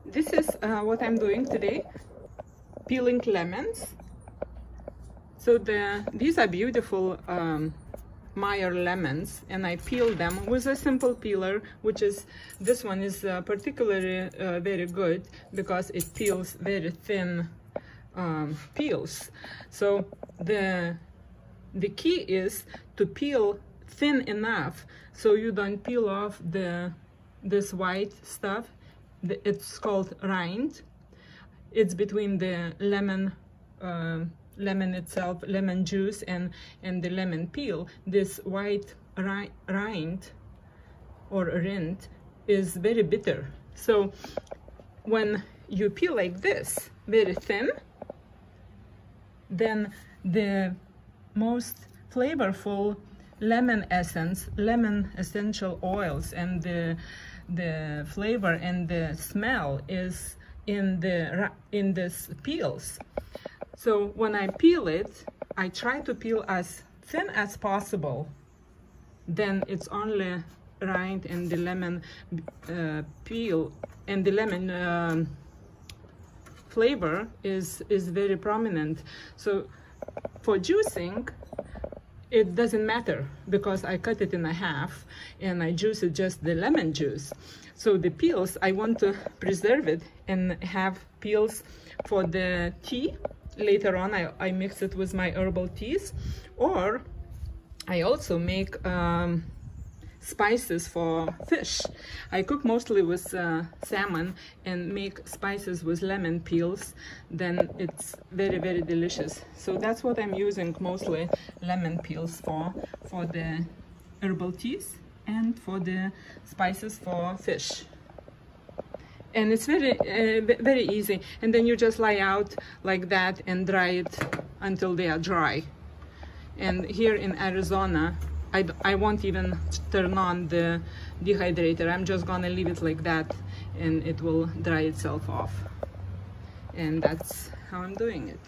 This is what I'm doing today, peeling lemons. So these are beautiful Meyer lemons, and I peel them with a simple peeler, which is, this one is particularly very good because it peels very thin peels. So the key is to peel thin enough so you don't peel off this white stuff. It's called rind. It's between the lemon itself, lemon juice, and the lemon peel. This white rind or rind is very bitter. So when you peel like this, very thin, then the most flavorful lemon essence, lemon essential oils, and the flavor and the smell is in this peels. So when I peel it, I try to peel as thin as possible. Then it's only rind and the lemon peel, and the lemon flavor is very prominent. So for juicing, it doesn't matter because I cut it in half and I juice it just the lemon juice. So the peels, I want to preserve it and have peels for the tea. Later on, I mix it with my herbal teas, or I also make spices for fish. I cook mostly with salmon and make spices with lemon peels. Then it's very, very delicious. So that's what I'm using mostly lemon peels for the herbal teas and for the spices for fish. And it's very easy. And then you just lay out like that and dry it until they are dry. And here in Arizona, I won't even turn on the dehydrator. I'm just gonna leave it like that and it will dry itself off. And that's how I'm doing it.